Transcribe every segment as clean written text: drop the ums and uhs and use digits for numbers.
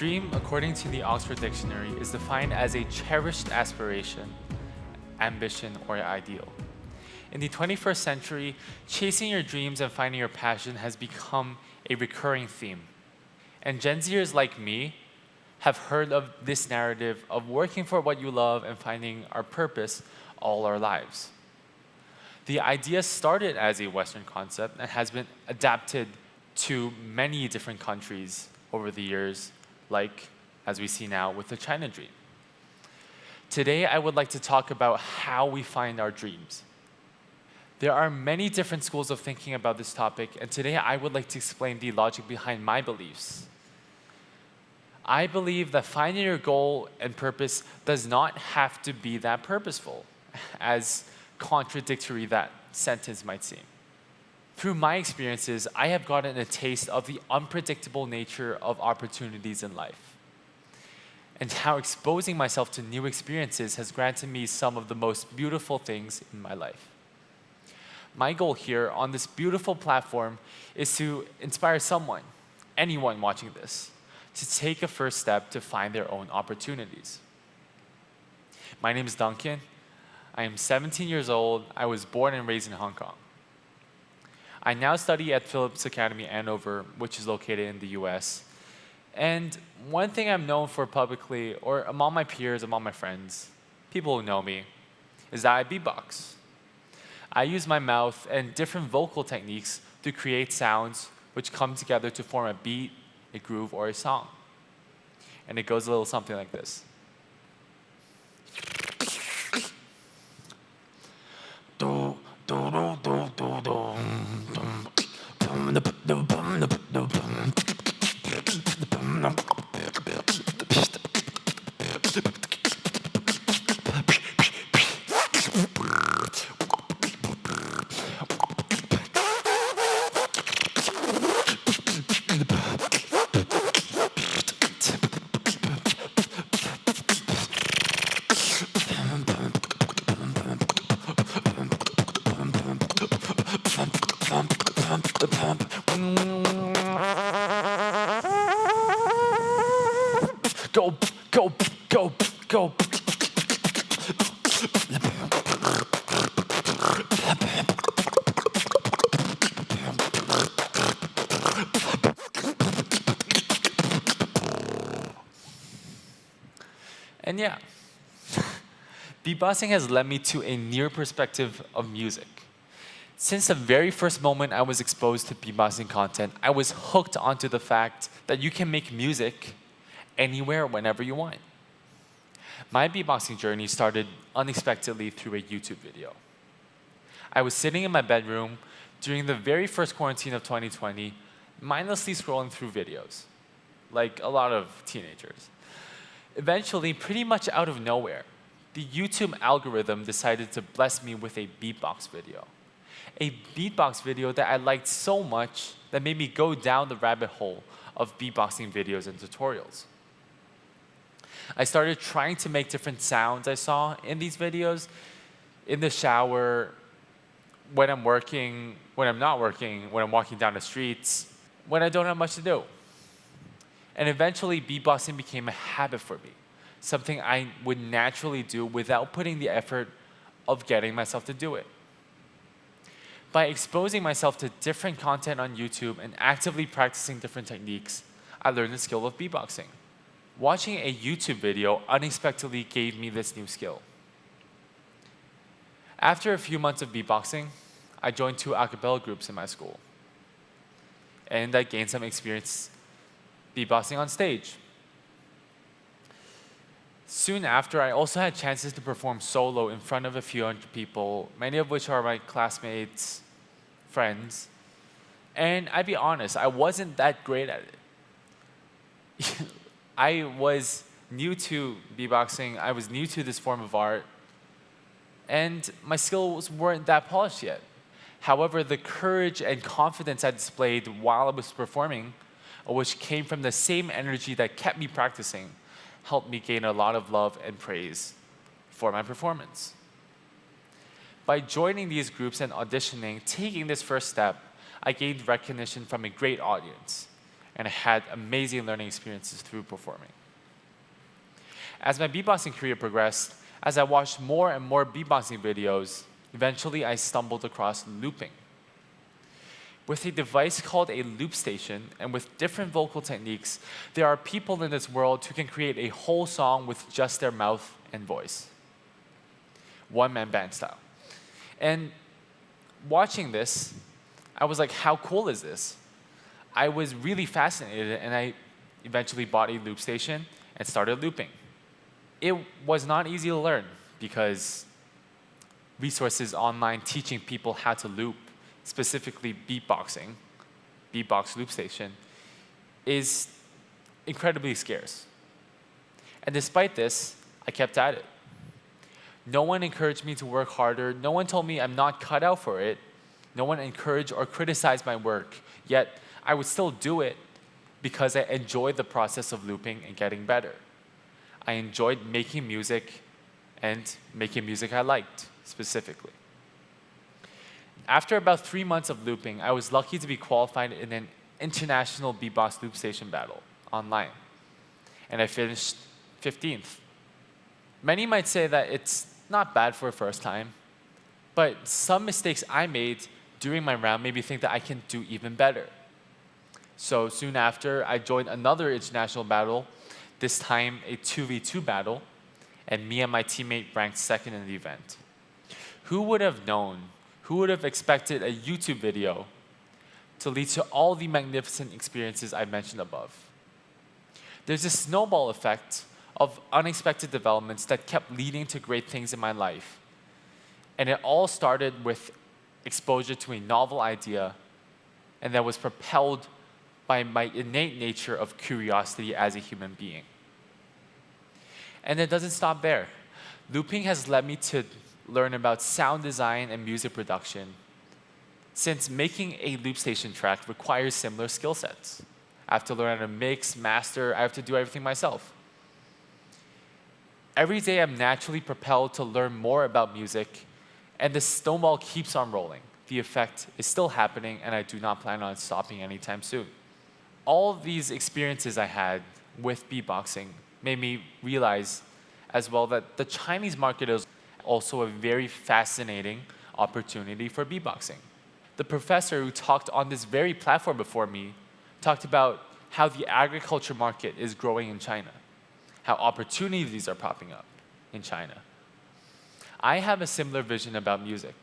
dream, according to the Oxford Dictionary, is defined as a cherished aspiration, ambition, or ideal. In the 21st century, chasing your dreams and finding your passion has become a recurring theme. And Gen Zers like me have heard of this narrative of working for what you love and finding our purpose all our lives. The idea started as a Western concept and has been adapted to many different countries over the years, like as we see now with the China dream. Today, I would like to talk about how we find our dreams. There are many different schools of thinking about this topic, and today I would like to explain the logic behind my beliefs. I believe that finding your goal and purpose does not have to be that purposeful, as contradictory that sentence might seem. Through my experiences, I have gotten a taste of the unpredictable nature of opportunities in life, and how exposing myself to new experiences has granted me some of the most beautiful things in my life. My goal here on this beautiful platform is to inspire someone, anyone watching this, to take a first step to find their own opportunities. My name is Duncan. I am 17 years old. I was born and raised in Hong Kong. I now study at Phillips Academy Andover, which is located in the US. And one thing I'm known for publicly, or among my peers, among my friends, people who know me, is that I beatbox. I use my mouth and different vocal techniques to create sounds which come together to form a beat, a groove, or a song. And it goes a little something like this. Go, go, go, go. And yeah, beatboxing has led me to a near perspective of music. Since the very first moment I was exposed to beatboxing content, I was hooked onto the fact that you can make music anywhere, whenever you want. My beatboxing journey started unexpectedly through a YouTube video. I was sitting in my bedroom during the very first quarantine of 2020, mindlessly scrolling through videos, like a lot of teenagers. Eventually, pretty much out of nowhere, the YouTube algorithm decided to bless me with a beatbox video. A beatbox video that I liked so much that made me go down the rabbit hole of beatboxing videos and tutorials. I started trying to make different sounds I saw in these videos, in the shower, when I'm working, when I'm not working, when I'm walking down the streets, when I don't have much to do. And eventually, beatboxing became a habit for me, something I would naturally do without putting the effort of getting myself to do it. By exposing myself to different content on YouTube and actively practicing different techniques, I learned the skill of beatboxing. Watching a YouTube video unexpectedly gave me this new skill. After a few months of beatboxing, I joined 2 a cappella groups in my school. And I gained some experience beatboxing on stage. Soon after, I also had chances to perform solo in front of a few hundred people, many of which are my classmates, friends. And I'd be honest, I wasn't that great at it. I was new to beatboxing, I was new to this form of art, and my skills weren't that polished yet. However, the courage and confidence I displayed while I was performing, which came from the same energy that kept me practicing, helped me gain a lot of love and praise for my performance. By joining these groups and auditioning, taking this first step, I gained recognition from a great audience. and I had amazing learning experiences through performing. As my beatboxing career progressed, as I watched more and more beatboxing videos, eventually I stumbled across looping. With a device called a loop station and with different vocal techniques, there are people in this world who can create a whole song with just their mouth and voice. One-man band style. And watching this, I was like, how cool is this? I was really fascinated, and I eventually bought a loop station and started looping. It was not easy to learn because resources online teaching people how to loop, specifically beatboxing, beatbox loop station, is incredibly scarce. And despite this, I kept at it. No one encouraged me to work harder. No one told me I'm not cut out for it. No one encouraged or criticized my work. Yet, I would still do it because I enjoyed the process of looping and getting better. I enjoyed making music and making music I liked, specifically. After about 3 months of looping, I was lucky to be qualified in an international beatbox loop station battle online. And I finished 15th. Many might say that it's not bad for a first time, but some mistakes I made during my round made me think that I can do even better. So soon after, I joined another international battle, this time a 2v2 battle, and me and my teammate ranked second in the event. Who would have known, who would have expected a YouTube video to lead to all the magnificent experiences I mentioned above? There's a snowball effect of unexpected developments that kept leading to great things in my life. And it all started with exposure to a novel idea, and that was propelled by my innate nature of curiosity as a human being. And it doesn't stop there. Looping has led me to learn about sound design and music production, since making a loop station track requires similar skill sets. I have to learn how to mix, master, I have to do everything myself. Every day I'm naturally propelled to learn more about music, and the snowball keeps on rolling. The effect is still happening, and I do not plan on stopping anytime soon. All of these experiences I had with beatboxing made me realize as well that the Chinese market is also a very fascinating opportunity for beatboxing. The professor who talked on this very platform before me talked about how the agriculture market is growing in China, how opportunities are popping up in China. I have a similar vision about music.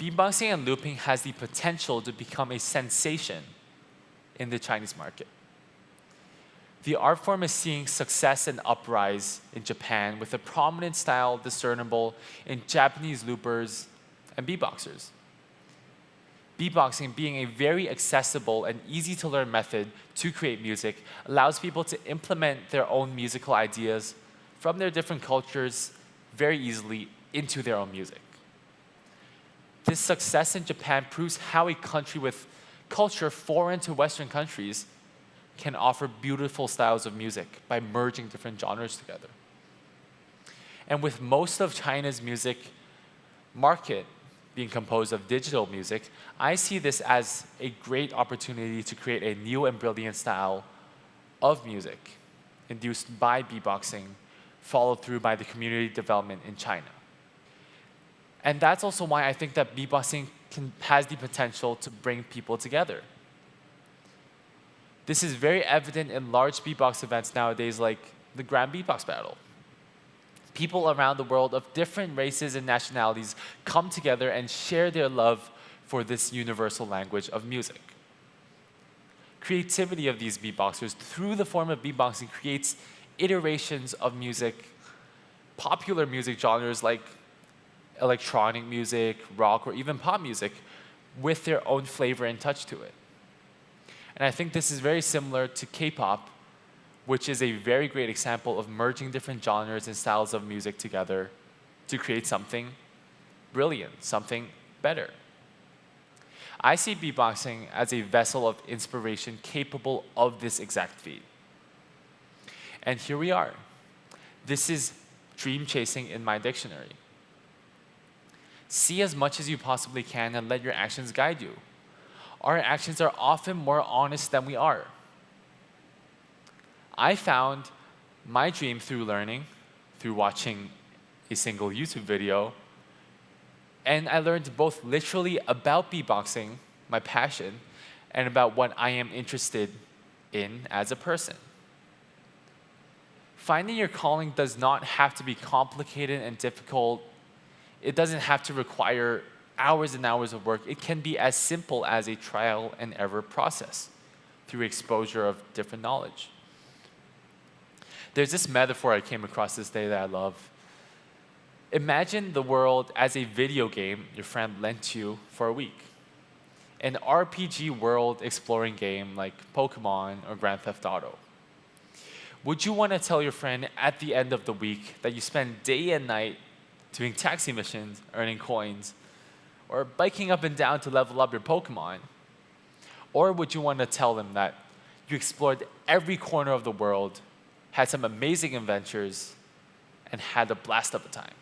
Beatboxing and looping has the potential to become a sensation in the Chinese market. The art form is seeing success and uprise in Japan with a prominent style discernible in Japanese loopers and beatboxers. Beatboxing, being a very accessible and easy to learn method to create music, allows people to implement their own musical ideas from their different cultures very easily into their own music. This success in Japan proves how a country with culture foreign to Western countries can offer beautiful styles of music by merging different genres together. And with most of China's music market being composed of digital music, I see this as a great opportunity to create a new and brilliant style of music induced by beatboxing, followed through by the community development in China. And that's also why I think that beatboxing has the potential to bring people together. This is very evident in large beatbox events nowadays like the Grand Beatbox Battle. People around the world of different races and nationalities come together and share their love for this universal language of music. Creativity of these beatboxers through the form of beatboxing creates iterations of music, popular music genres like electronic music, rock, or even pop music with their own flavor and touch to it. And I think this is very similar to K-pop, which is a very great example of merging different genres and styles of music together to create something brilliant, something better. I see beatboxing as a vessel of inspiration capable of this exact feat. And here we are. This is dream chasing in my dictionary. See as much as you possibly can and let your actions guide you. Our actions are often more honest than we are. I found my dream through learning, through watching a single YouTube video, and I learned both literally about beatboxing, my passion, and about what I am interested in as a person. Finding your calling does not have to be complicated and difficult. It doesn't have to require hours and hours of work. It can be as simple as a trial and error process through exposure of different knowledge. There's this metaphor I came across this day that I love. Imagine the world as a video game your friend lent you for a week. An RPG world exploring game like Pokemon or Grand Theft Auto. Would you want to tell your friend at the end of the week that you spend day and night doing taxi missions, earning coins, or biking up and down to level up your Pokemon? Or would you want to tell them that you explored every corner of the world, had some amazing adventures, and had a blast of a time?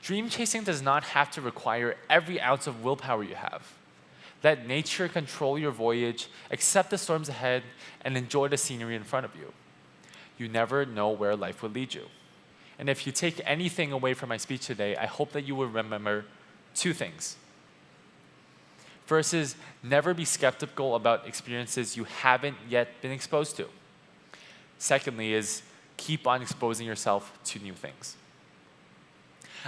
Dream chasing does not have to require every ounce of willpower you have. Let nature control your voyage, accept the storms ahead, and enjoy the scenery in front of you. You never know where life will lead you. And if you take anything away from my speech today, I hope that you will remember two things. First is, never be skeptical about experiences you haven't yet been exposed to. Secondly is, keep on exposing yourself to new things.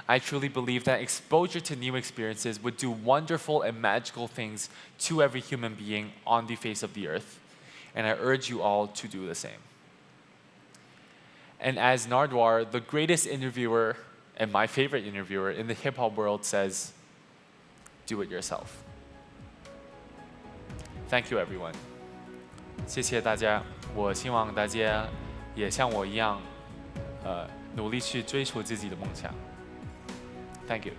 I truly believe that exposure to new experiences would do wonderful and magical things to every human being on the face of the earth, and I urge you all to do the same. And as Nardwar, the greatest interviewer and my favorite interviewer in the hip-hop world, says, do it yourself. Thank you, everyone. 谢谢大家，我希望大家也像我一样，努力去追求自己的梦想。Thank you.